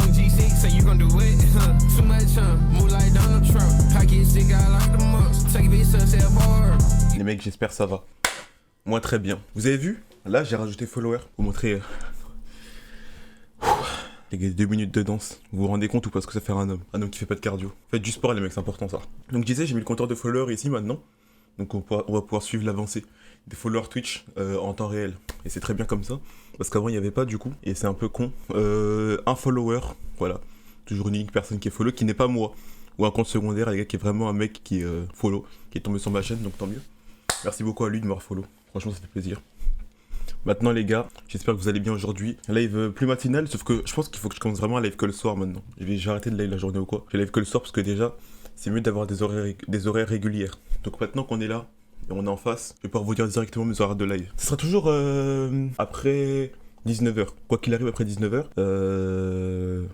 some G6, say you gon' do it, huh? Too much, huh? Move like Donald Trump. Pocket sick, I like the most. Take it, so say hard. Les mecs, j'espère ça va. Moi, très bien. Vous avez vu? Là, j'ai rajouté follower pour montrer... Les gars, 2 minutes de danse. Vous vous rendez compte ou pas ce que ça fait un homme? Un homme qui fait pas de cardio. Faites du sport, les mecs, c'est important ça. Donc, je disais, j'ai mis le compteur de followers ici maintenant. Donc, on va pouvoir suivre l'avancée des followers Twitch en temps réel. Et c'est très bien comme ça. Parce qu'avant, il n'y avait pas du coup. Et c'est un peu con. Un follower, voilà. Toujours une unique personne qui est follow, qui n'est pas moi. Ou un compte secondaire, les gars, qui est vraiment un mec qui est follow, qui est tombé sur ma chaîne, donc tant mieux. Merci beaucoup à lui de m'avoir follow. Franchement, ça fait plaisir. Maintenant les gars, j'espère que vous allez bien aujourd'hui. Live plus matinal, sauf que je pense qu'il faut que je commence vraiment à live que le soir maintenant. Je vais arrêter de live la journée ou quoi. Je vais live que le soir parce que déjà, c'est mieux d'avoir des horaires régulières. Donc maintenant qu'on est là, et on est en face, je vais pouvoir vous dire directement mes horaires de live. Ce sera toujours après 19h. Quoi qu'il arrive après 19h.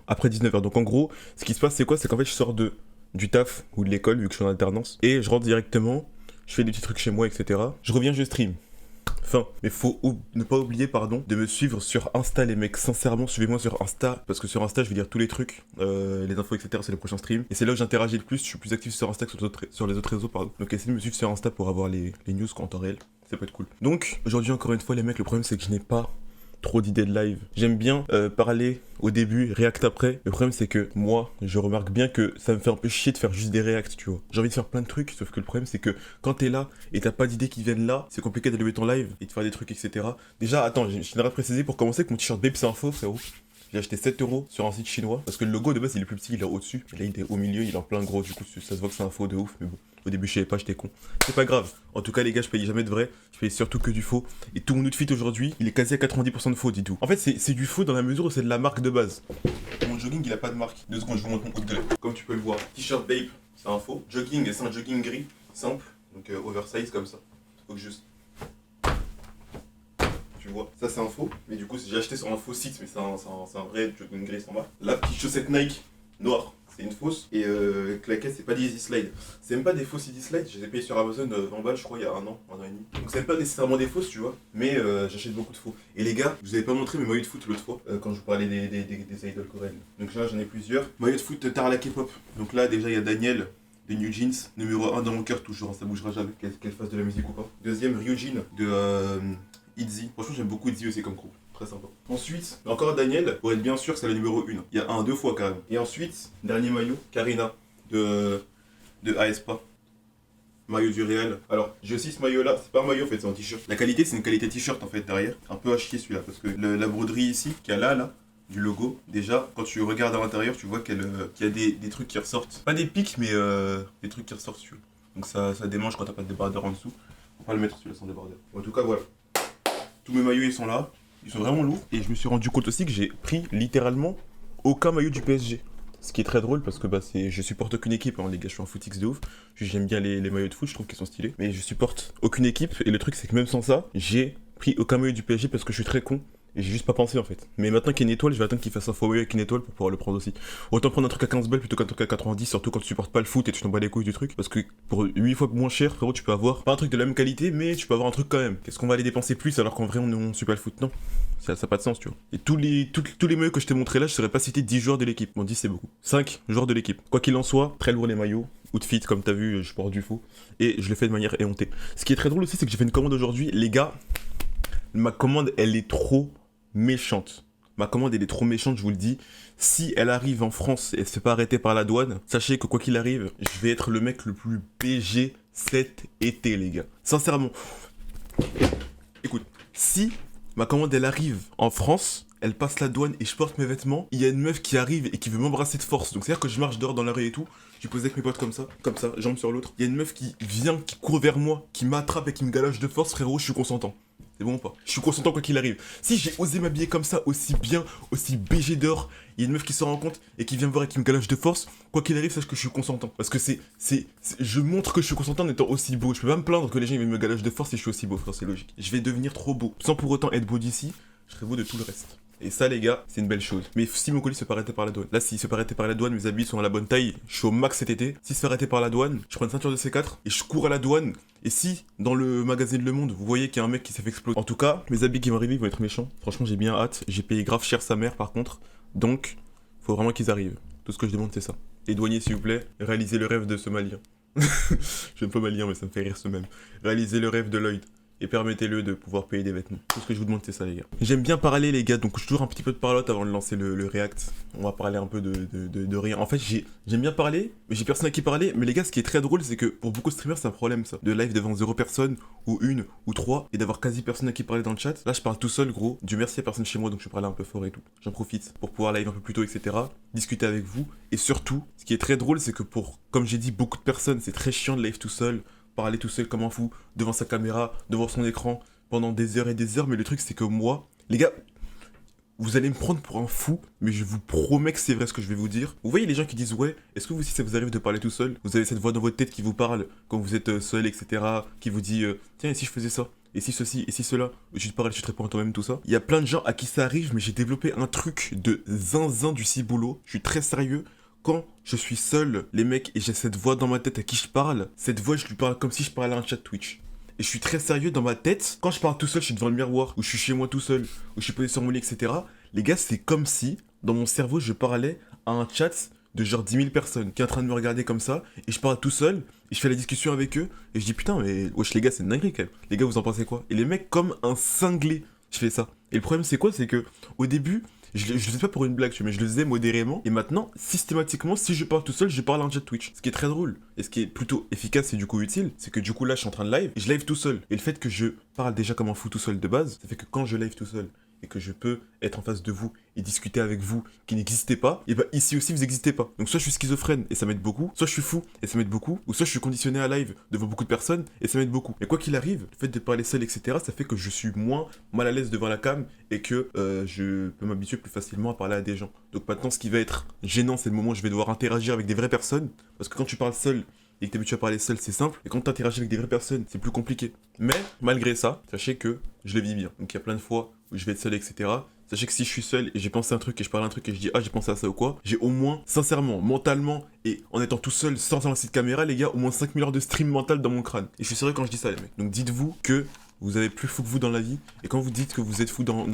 Après 19h. Donc en gros, ce qui se passe c'est quoi? C'est qu'en fait je sors du taf ou de l'école vu que je suis en alternance. Et je rentre directement, je fais des petits trucs chez moi, etc. Je reviens, je stream. Enfin, mais faut ne pas oublier, pardon, de me suivre sur Insta, les mecs. Sincèrement, suivez-moi sur Insta, parce que sur Insta, je vais dire tous les trucs, les infos, etc. C'est les prochains streams. Et c'est là où j'interagis le plus. Je suis plus actif sur Insta que sur les autres réseaux, pardon. Donc essayez de me suivre sur Insta pour avoir les news en temps réel. Ça peut être cool. Donc, aujourd'hui, encore une fois, les mecs, le problème, c'est que je n'ai pas trop d'idées de live. J'aime bien parler au début, react après. Le problème c'est que moi, je remarque bien que ça me fait un peu chier de faire juste des reacts, tu vois. J'ai envie de faire plein de trucs, sauf que le problème c'est que quand t'es là et t'as pas d'idées qui viennent là, c'est compliqué d'allumer ton live et de faire des trucs, etc. Déjà, attends, je tiendrais à préciser pour commencer que mon t-shirt Babe c'est un faux, frérot. J'ai acheté 7€ sur un site chinois, parce que le logo de base il est plus petit, il est au-dessus. Et là il est au milieu, il est en plein gros, du coup ça se voit que c'est un faux de ouf, mais bon. Au début je savais pas, j'étais con. C'est pas grave. En tout cas les gars, je paye jamais de vrai, je paye surtout que du faux. Et tout mon outfit aujourd'hui, il est quasi à 90% de faux, dis tout. En fait c'est du faux dans la mesure où c'est de la marque de base. Mon jogging il a pas de marque. 2 secondes, je vous montre mon haut de gré. Comme tu peux le voir, t-shirt Babe, c'est un faux. Jogging, c'est un jogging gris, simple, donc oversize comme ça. Faut que juste... Tu vois, ça c'est un faux, mais du coup j'ai acheté sur un faux site, mais c'est un vrai jogging gris sans marque. La petite chaussette Nike, noire. C'est une fausse, et claquette, c'est pas des Easy Slide. C'est même pas des fausses Easy Slide, je les ai payées sur Amazon 20 balles, je crois, il y a un an et demi. Donc c'est même pas nécessairement des fausses, tu vois, mais j'achète beaucoup de faux. Et les gars, je vous avais pas montré mes maillots de foot l'autre fois, quand je vous parlais des idoles coréennes. Donc là, j'en ai plusieurs. Maillot de foot Tara la K-pop. Donc là, déjà, il y a Daniel, de New Jeans, numéro 1 dans mon cœur, toujours, hein, ça bougera jamais, qu'elle fasse de la musique ou pas. Deuxième, Ryujin, de ITZY. Franchement, j'aime beaucoup ITZY aussi comme groupe. Très sympa. Ensuite, encore Daniel, pour être bien sûr que c'est la numéro 1. Il y a 2 fois quand même. Et ensuite, dernier maillot, Karina de aespa. Maillot du Real. Alors, j'ai aussi ce maillot là, c'est pas un maillot en fait, c'est un t-shirt. La qualité, c'est une qualité t-shirt en fait derrière. Un peu à chier celui-là, parce que la broderie ici, qu'il y a là, du logo, déjà, quand tu regardes à l'intérieur, tu vois qu'il y a des trucs qui ressortent. Pas des pics, mais des trucs qui ressortent, tu vois. Donc ça démange quand t'as pas de débardeur en dessous. Faut pas le mettre celui-là sans débardeur. En tout cas, voilà. Tous mes maillots, ils sont là. Ils sont vraiment lourds. Et je me suis rendu compte aussi que j'ai pris littéralement aucun maillot du PSG. Ce qui est très drôle parce que je supporte aucune équipe, hein, les gars, je suis un footix de ouf. J'aime bien les maillots de foot, je trouve qu'ils sont stylés. Mais je supporte aucune équipe. Et le truc, c'est que même sans ça, j'ai pris aucun maillot du PSG parce que je suis très con. Et j'ai juste pas pensé en fait. Mais maintenant qu'il y a une étoile, je vais attendre qu'il fasse un faux maillot avec une étoile pour pouvoir le prendre aussi. Autant prendre un truc à 15 balles plutôt qu'un truc à 90, surtout quand tu supportes pas le foot et tu t'en bats les couilles du truc. Parce que pour 8 fois moins cher, frérot, tu peux avoir pas un truc de la même qualité, mais tu peux avoir un truc quand même. Qu'est-ce qu'on va aller dépenser plus alors qu'en vrai on suit pas le foot? Non. Ça n'a pas de sens, tu vois. Et tous les maillots que je t'ai montré là, je saurais pas citer 10 joueurs de l'équipe. Bon, 10 c'est beaucoup. 5 joueurs de l'équipe. Quoi qu'il en soit, très lourd les maillots. Outfit, comme t'as vu, je porte du faux. Et je le fais de manière éhontée. Ce qui est très drôle aussi, c'est que j'ai fait une commande aujourd'hui. Les gars, ma commande, elle est trop méchante. Ma commande, elle est trop méchante, je vous le dis. Si elle arrive en France et elle se fait pas arrêter par la douane, sachez que quoi qu'il arrive, je vais être le mec le plus BG cet été, les gars. Sincèrement. Écoute, si ma commande, elle arrive en France, elle passe la douane et je porte mes vêtements, il y a une meuf qui arrive et qui veut m'embrasser de force. Donc c'est-à-dire que je marche dehors dans la rue et tout, je pose avec mes potes comme ça, jambe sur l'autre. Il y a une meuf qui vient, qui court vers moi, qui m'attrape et qui me galoche de force, frérot, je suis consentant. C'est bon ou pas? Je suis consentant quoi qu'il arrive. Si j'ai osé m'habiller comme ça, aussi bien, aussi BG dehors, il y a une meuf qui s'en rend compte et qui vient me voir et qui me galoche de force, quoi qu'il arrive, sache que je suis consentant. Parce que je montre que je suis consentant en étant aussi beau. Je peux pas me plaindre que les gens viennent me galoche de force et je suis aussi beau, frère, c'est logique. Je vais devenir trop beau. Sans pour autant être beau d'ici, je serai beau de tout le reste. Et ça les gars, c'est une belle chose. Mais si mon colis se fait arrêter par la douane, là s'il se fait arrêter par la douane, mes habits sont à la bonne taille, je suis au max cet été. S'il se fait arrêter par la douane, je prends une ceinture de C4 et je cours à la douane. Et si dans le magazine Le Monde, vous voyez qu'il y a un mec qui s'est fait exploser. En tout cas, mes habits qui vont arriver vont être méchants. Franchement, j'ai bien hâte. J'ai payé grave cher sa mère par contre. Donc, faut vraiment qu'ils arrivent. Tout ce que je demande, c'est ça. Les douaniers, s'il vous plaît, réalisez le rêve de ce Malien. J'aime pas Malien, mais ça me fait rire ce même. Réalisez le rêve de Lloyd. Et permettez-le de pouvoir payer des vêtements. Tout ce que je vous demande, c'est ça, les gars. J'aime bien parler, les gars, donc je suis toujours un petit peu de parlotte avant de lancer le react. On va parler un peu de rien. En fait, j'aime bien parler, mais j'ai personne à qui parler. Mais les gars, ce qui est très drôle, c'est que pour beaucoup de streamers, c'est un problème, ça. De live devant 0 personne, ou 1, ou 3, et d'avoir quasi personne à qui parler dans le chat. Là, je parle tout seul, gros. Dieu merci à personne chez moi, donc je vais parler un peu fort et tout. J'en profite pour pouvoir live un peu plus tôt, etc. Discuter avec vous. Et surtout, ce qui est très drôle, c'est que comme j'ai dit, beaucoup de personnes, c'est très chiant de live tout seul. Parler tout seul comme un fou, devant sa caméra, devant son écran, pendant des heures et des heures, mais le truc c'est que moi, les gars, vous allez me prendre pour un fou, mais je vous promets que c'est vrai ce que je vais vous dire. Vous voyez les gens qui disent ouais, est-ce que vous aussi ça vous arrive de parler tout seul? Vous avez cette voix dans votre tête qui vous parle quand vous êtes seul, etc. Qui vous dit tiens, et si je faisais ça? Et si ceci? Et si cela? Je te parle, je te réponds à toi-même, tout ça. Il y a plein de gens à qui ça arrive, mais j'ai développé un truc de zinzin du ciboulot. Je suis très sérieux. Quand je suis seul, les mecs, et j'ai cette voix dans ma tête à qui je parle, cette voix, je lui parle comme si je parlais à un chat Twitch. Et je suis très sérieux dans ma tête. Quand je parle tout seul, je suis devant le miroir, ou je suis chez moi tout seul, ou je suis posé sur mon lit, etc. Les gars, c'est comme si, dans mon cerveau, je parlais à un chat de genre 10 000 personnes qui est en train de me regarder comme ça, et je parle tout seul, et je fais la discussion avec eux, et je dis putain, mais wesh les gars, c'est une dinguerie quand même. Les gars, vous en pensez quoi? Et les mecs, comme un cinglé, je fais ça. Et le problème, c'est quoi? C'est que, au début, je le faisais pas pour une blague, mais je le faisais modérément. Et maintenant, systématiquement, si je parle tout seul, je parle en chat Twitch. Ce qui est très drôle. Et ce qui est plutôt efficace et du coup utile, c'est que du coup là, je suis en train de live, et je live tout seul. Et le fait que je parle déjà comme un fou tout seul de base, ça fait que quand je live tout seul, et que je peux être en face de vous et discuter avec vous qui n'existez pas, et bah ici aussi vous n'existez pas. Donc soit je suis schizophrène et ça m'aide beaucoup, soit je suis fou et ça m'aide beaucoup, ou soit je suis conditionné à live devant beaucoup de personnes et ça m'aide beaucoup. Et quoi qu'il arrive, le fait de parler seul, etc., ça fait que je suis moins mal à l'aise devant la cam et que je peux m'habituer plus facilement à parler à des gens. Donc maintenant, ce qui va être gênant, c'est le moment où je vais devoir interagir avec des vraies personnes, parce que quand tu parles seul et que t'es habitué à parler seul, c'est simple, et quand t'interagis avec des vraies personnes, c'est plus compliqué. Mais, malgré ça, sachez que je le vis bien. Donc il y a plein de fois où je vais être seul, etc. Sachez que si je suis seul et j'ai pensé un truc et je parle un truc et je dis ah j'ai pensé à ça ou quoi, j'ai au moins, sincèrement, mentalement, et en étant tout seul, sans lancer de caméra, les gars, au moins 5000 heures de stream mental dans mon crâne. Et je suis sérieux quand je dis ça, les mecs. Donc dites-vous que vous avez plus fou que vous dans la vie, et quand vous dites que vous êtes fou tu vois,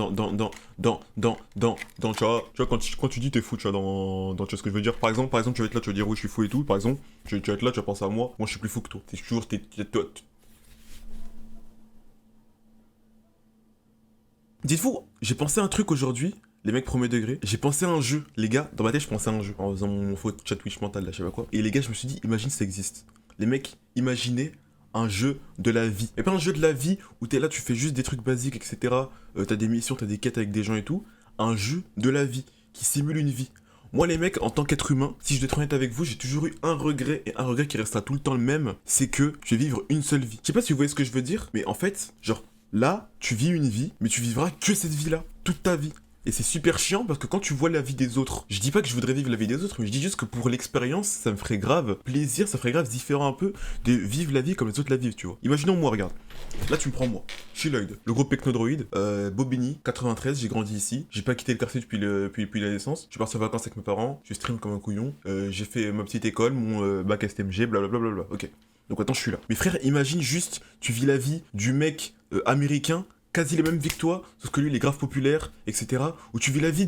quand tu dis t'es fou, tu vois, tu vois ce que je veux dire. Par exemple, tu vas être là, tu vas dire oui je suis fou et tout, par exemple, tu vas être là, tu vas penser à moi je suis plus fou que toi. Dites-vous, j'ai pensé à un truc aujourd'hui, les mecs premier degré, j'ai pensé à un jeu, les gars, dans ma tête je pensais à un jeu, en faisant mon faux chat Twitch mental là, je sais pas quoi, et les gars je me suis dit, imagine ça existe. Les mecs, imaginez un jeu de la vie. Et pas un jeu de la vie où t'es là, tu fais juste des trucs basiques, etc. T'as des missions, t'as des quêtes avec des gens et tout. Un jeu de la vie qui simule une vie. Moi les mecs, en tant qu'être humain, si je dois être honnête avec vous, j'ai toujours eu un regret, et un regret qui restera tout le temps le même, c'est que je vais vivre une seule vie. Je sais pas si vous voyez ce que je veux dire, mais en fait, genre, là, tu vis une vie, mais tu vivras que cette vie-là, toute ta vie. Et c'est super chiant parce que quand tu vois la vie des autres, je dis pas que je voudrais vivre la vie des autres, mais je dis juste que pour l'expérience, ça me ferait grave plaisir, ça ferait grave différent un peu de vivre la vie comme les autres la vivent, tu vois. Imaginons moi, regarde. Là, tu me prends moi. Je suis Lloyd, le gros Pecnodroid, Bobigny, 93, j'ai grandi ici. J'ai pas quitté le quartier depuis la naissance. Je suis parti en vacances avec mes parents, je stream comme un couillon. J'ai fait ma petite école, mon bac STMG, blablabla. Ok. Donc maintenant, je suis là. Mais frère, imagine juste, tu vis la vie du mec américain, quasi les mêmes vies que toi, sauf que lui il est grave populaire, etc. Où tu vis la vie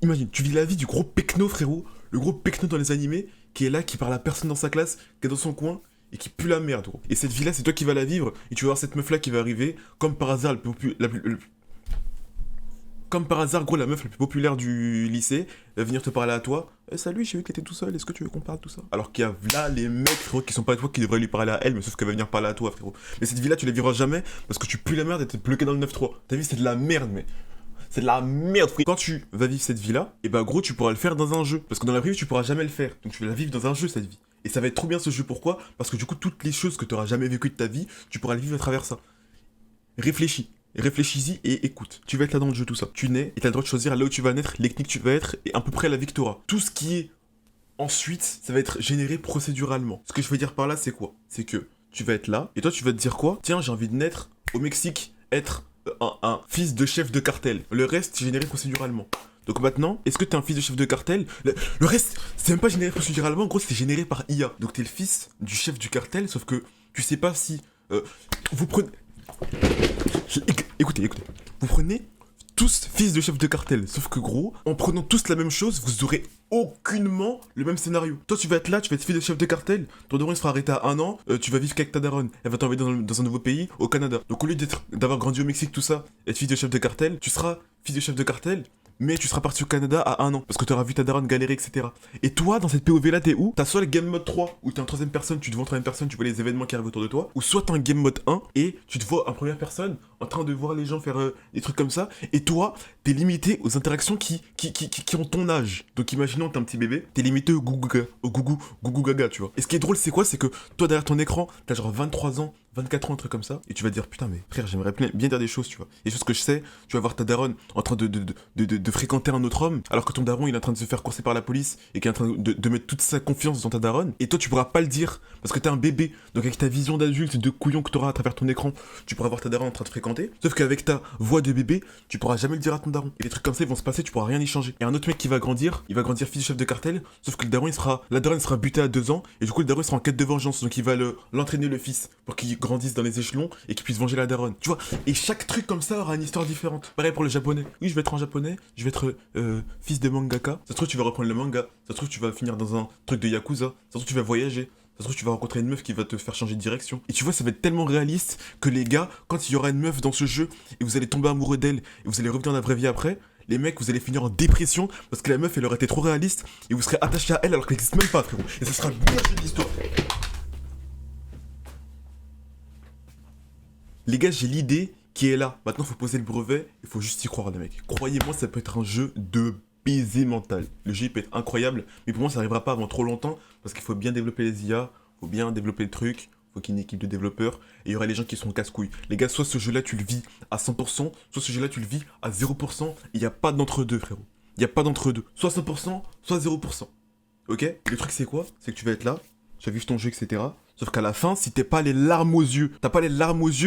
imagine, tu vis la vie du gros pecno, frérot, le gros pecno dans les animés, qui est là, qui parle à personne dans sa classe, qui est dans son coin, et qui pue la merde, gros. Et cette vie-là, c'est toi qui vas la vivre, et tu vas voir cette meuf-là qui va arriver, comme par hasard, comme par hasard, gros, la meuf la plus populaire du lycée va venir te parler à toi. Salut, j'ai vu que t'étais tout seul, est-ce que tu veux qu'on parle tout ça? Alors qu'il y a là les mecs, frérot, qui sont pas toi, qui devraient lui parler à elle, mais sauf qu'elle va venir parler à toi, frérot. Mais cette vie-là, tu la vivras jamais parce que tu pues la merde et t'es bloqué dans le 9-3. Ta vie, c'est de la merde, mais. C'est de la merde, frérot. Quand tu vas vivre cette vie-là, et bah, gros, tu pourras le faire dans un jeu. Parce que dans la vraie vie, tu pourras jamais le faire. Donc, tu vas la vivre dans un jeu, cette vie. Et ça va être trop bien ce jeu, pourquoi? Parce que du coup, toutes les choses que t'auras jamais vécues de ta vie, tu pourras les vivre à travers ça. Réfléchis. Réfléchis-y et écoute. Tu vas être là dans le jeu, tout ça. Tu nais et t'as le droit de choisir là où tu vas naître, l'ethnie que tu vas être et à peu près la vie que t'auras. Tout ce qui est ensuite, ça va être généré procéduralement. Ce que je veux dire par là, c'est quoi? C'est que tu vas être là et toi, tu vas te dire quoi? Tiens, j'ai envie de naître au Mexique, être un fils de chef de cartel. Le reste, c'est généré procéduralement. Donc maintenant, est-ce que t'es un fils de chef de cartel? Le reste, c'est même pas généré procéduralement, en gros, c'est généré par IA. Donc t'es le fils du chef du cartel, sauf que tu sais pas si vous prenez... Écoutez. Vous prenez tous fils de chef de cartel. Sauf que gros, en prenant tous la même chose, vous aurez aucunement le même scénario. Toi, tu vas être là, tu vas être fils de chef de cartel. Ton daron, il sera arrêté à 1 an. Tu vas vivre qu'avec ta daronne. Elle va t'envoyer dans un nouveau pays, au Canada. Donc, au lieu d'avoir grandi au Mexique, tout ça, être fils de chef de cartel, tu seras fils de chef de cartel. Mais tu seras parti au Canada à 1 an, parce que tu auras vu ta daronne galérer, etc. Et toi, dans cette POV là, t'es où? T'as soit le game mode 3, où t'es en troisième personne, tu te vois en troisième personne, tu vois les événements qui arrivent autour de toi, ou soit t'es en game mode 1, et tu te vois en première personne, en train de voir les gens faire des trucs comme ça, et toi, t'es limité aux interactions qui ont ton âge. Donc imaginons t'es un petit bébé, t'es limité au gougou gaga, tu vois. Et ce qui est drôle, c'est quoi? C'est que toi, derrière ton écran, t'as genre 23 ans, 24 ans, un truc comme ça, et tu vas te dire, putain, mais frère, j'aimerais bien dire des choses, tu vois. Des choses que je sais, tu vas voir ta daronne en train de fréquenter un autre homme, alors que ton daron, il est en train de se faire courser par la police, et qu'il est en train de mettre toute sa confiance dans ta daronne, et toi, tu pourras pas le dire, parce que t'es un bébé, donc avec ta vision d'adulte, de couillon que t'auras à travers ton écran, tu pourras voir ta daronne en train de fréquenter, sauf qu'avec ta voix de bébé, tu pourras jamais le dire à ton daron. Et des trucs comme ça, ils vont se passer, tu pourras rien y changer. Et un autre mec qui va grandir, il va grandir fils de chef de cartel, sauf que la daronne sera butée à 2 ans, et du coup, le daron sera en quête de vengeance, donc il va l'entraîner le fils, pour qu'il grandisse dans les échelons, et qu'il puisse venger la daronne. Tu vois, et chaque truc comme ça aura une histoire différente. Pareil pour le japonais. Oui, je vais être un japonais, je vais être fils de mangaka. Ça se trouve, tu vas reprendre le manga. Ça se trouve, tu vas finir dans un truc de yakuza. Ça se trouve, tu vas voyager. Ça se trouve, tu vas rencontrer une meuf qui va te faire changer de direction. Et tu vois, ça va être tellement réaliste que les gars, quand il y aura une meuf dans ce jeu, et vous allez tomber amoureux d'elle, et vous allez revenir dans la vraie vie après, les mecs, vous allez finir en dépression parce que la meuf, elle aurait été trop réaliste, et vous serez attaché à elle alors qu'elle n'existe même pas, frérot. Et ça sera le meilleur jeu de l'histoire. Les gars, j'ai l'idée qui est là. Maintenant, faut poser le brevet, il faut juste y croire, les mecs. Croyez-moi, ça peut être un jeu de baiser mental. Le jeu, il peut être incroyable, mais pour moi, ça n'arrivera pas avant trop longtemps, parce qu'il faut bien développer les IA, faut bien développer le truc, faut qu'il y ait une équipe de développeurs, et il y aura les gens qui sont casse-couilles. Les gars, soit ce jeu-là, tu le vis à 100%, soit ce jeu-là, tu le vis à 0%, il n'y a pas d'entre-deux, frérot. Il n'y a pas d'entre-deux. Soit 100%, soit 0%. Ok? Le truc, c'est quoi? C'est que tu vas être là, tu vas vivre ton jeu, etc. Sauf qu'à la fin, si t'as pas les larmes aux yeux,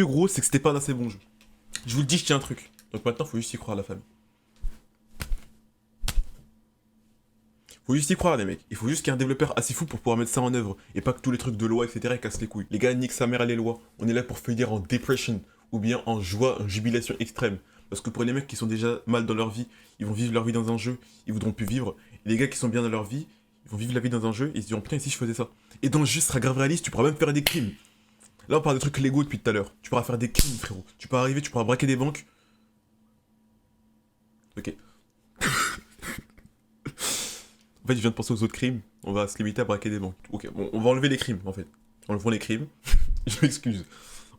gros, c'est que c'était pas un assez bon jeu. Je vous le dis, je tiens un truc. Donc maintenant, faut juste y croire, la famille. Faut juste y croire, les mecs. Il faut juste qu'il y ait un développeur assez fou pour pouvoir mettre ça en œuvre. Et pas que tous les trucs de loi, etc. ils cassent les couilles. Les gars, nique sa mère à les lois. On est là pour finir en depression. Ou bien en joie, en jubilation extrême. Parce que pour les mecs qui sont déjà mal dans leur vie, ils vont vivre leur vie dans un jeu, ils voudront plus vivre. Et les gars qui sont bien dans leur vie, ils vont vivre la vie dans un jeu et ils se diront putain, et si je faisais ça? Et dans le jeu, ce sera grave réaliste, tu pourras même faire des crimes. Là, on parle de trucs légaux depuis tout à l'heure. Tu pourras faire des crimes, frérot. Tu pourras arriver, tu pourras braquer des banques. Ok. En fait, je viens de penser aux autres crimes. On va se limiter à braquer des banques. Ok, bon, on va enlever les crimes, en fait. Enlevons les crimes. Je m'excuse.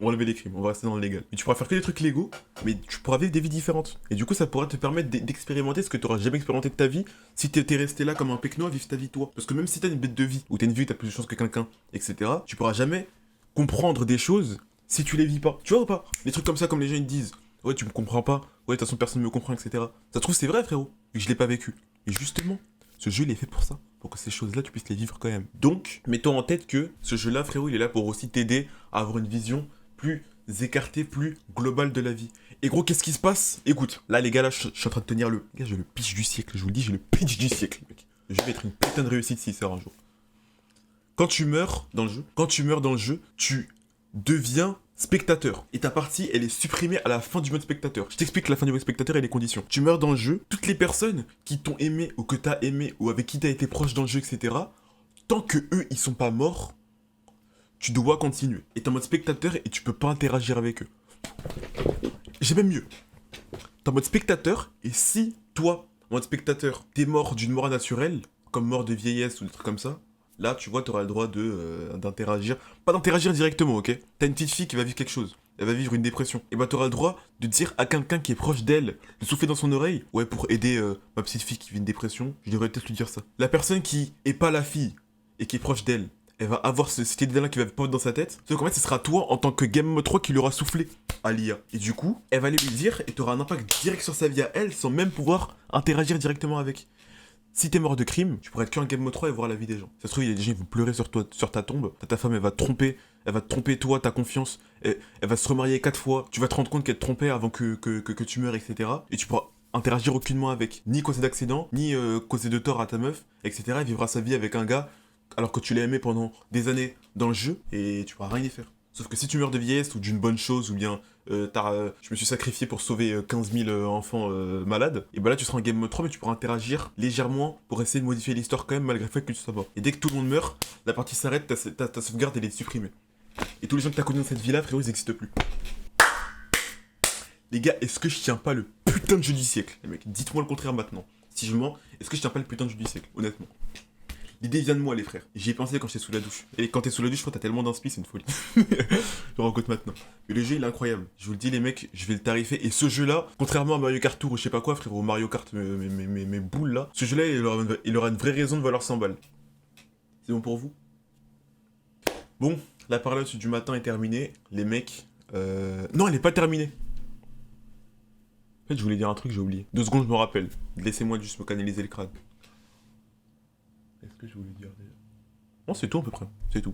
On va enlever les crimes, on va rester dans le légal. Mais tu pourras faire que des trucs légaux, mais tu pourras vivre des vies différentes. Et du coup, ça pourra te permettre d'expérimenter ce que tu n'auras jamais expérimenté de ta vie si t'es resté là comme un pecno à vivre ta vie toi. Parce que même si t'as une bête de vie, ou t'as une vie où t'as plus de chance que quelqu'un, etc., tu pourras jamais comprendre des choses si tu les vis pas. Tu vois ou pas? Des trucs comme ça, comme les gens ils te disent, ouais, tu me comprends pas, ouais, de toute façon personne me comprend, etc. Ça se trouve, c'est vrai, frérot, vu que je l'ai pas vécu. Et justement, ce jeu il est fait pour ça, pour que ces choses-là tu puisses les vivre quand même. Donc, mets-toi en tête que ce jeu-là, frérot, il est là pour aussi t'aider à avoir une vision plus écarté, plus global de la vie. Et gros, qu'est-ce qui se passe? Écoute, là les gars, là je suis en train de tenir le... Gars, j'ai le pitch du siècle, je vous le dis, j'ai le pitch du siècle, mec. Je vais être une putain de réussite s'il sort un jour. Quand tu meurs dans le jeu, tu deviens spectateur. Et ta partie, elle est supprimée à la fin du mode spectateur. Je t'explique la fin du mode spectateur et les conditions. Tu meurs dans le jeu, toutes les personnes qui t'ont aimé, ou que t'as aimé, ou avec qui t'as été proche dans le jeu, etc., tant que eux, ils sont pas morts, tu dois continuer. Et t'es en mode spectateur et tu peux pas interagir avec eux. J'ai même mieux. T'es en mode spectateur et si toi, en mode spectateur, t'es mort d'une mort naturelle, comme mort de vieillesse ou des trucs comme ça, là, tu vois, t'auras le droit d'interagir. Pas d'interagir directement, ok? T'as une petite fille qui va vivre quelque chose. Elle va vivre une dépression. Et bah t'auras le droit de dire à quelqu'un qui est proche d'elle, de souffler dans son oreille. Ouais, pour aider ma petite fille qui vit une dépression, je devrais peut-être lui dire ça. La personne qui est pas la fille et qui est proche d'elle, elle va avoir cette idée-là qui va pop dans sa tête. Sauf qu'en fait, ce sera toi, en tant que Game Mode 3, qui l'aura soufflé à l'IA. Et du coup, elle va aller lui dire, et t'auras un impact direct sur sa vie à elle, sans même pouvoir interagir directement avec. Si t'es mort de crime, tu pourrais être qu'un Game Mode 3 et voir la vie des gens. Ça se trouve, il y a des gens qui vont pleurer sur toi, sur ta tombe. Ta femme, elle va te tromper toi, ta confiance. Elle va se remarier 4 fois. Tu vas te rendre compte qu'elle te trompait avant que tu meurs, etc. Et tu pourras interagir aucunement avec. Ni causer d'accident, ni causer de tort à ta meuf, etc. Elle vivra sa vie avec un gars alors que tu l'as aimé pendant des années dans le jeu et tu pourras rien y faire. Sauf que si tu meurs de vieillesse ou d'une bonne chose, ou bien je me suis sacrifié pour sauver 15 000 enfants malades, et bah là tu seras en game mode 3, mais tu pourras interagir légèrement pour essayer de modifier l'histoire quand même, malgré le fait que tu sois mort. Et dès que tout le monde meurt, la partie s'arrête, ta sauvegarde elle est supprimée. Et tous les gens que t'as connus dans cette vie-là, frérot, ils n'existent plus. Les gars, est-ce que je tiens pas le putain de jeu du siècle? Les mecs, dites-moi le contraire maintenant. Si je mens, est-ce que je tiens pas le putain de jeu du siècle, honnêtement? L'idée vient de moi, les frères. J'y ai pensé quand j'étais sous la douche. Et quand t'es sous la douche, je crois que t'as tellement d'inspi, c'est une folie. Je me rends compte maintenant. Mais le jeu, il est incroyable. Je vous le dis, les mecs, je vais le tarifer. Et ce jeu-là, contrairement à Mario Kart Tour ou je sais pas quoi, frérot, Mario Kart, mes boules là, ce jeu-là, il aura une vraie raison de valoir 100 balles. C'est bon pour vous? Bon, la parole du matin est terminée. Les mecs. Non, elle est pas terminée. En fait, je voulais dire un truc, j'ai oublié. 2 secondes, je me rappelle. Laissez-moi juste me canaliser le crâne. Qu'est-ce que je voulais dire déjà? Non, c'est tout à peu près. C'est tout.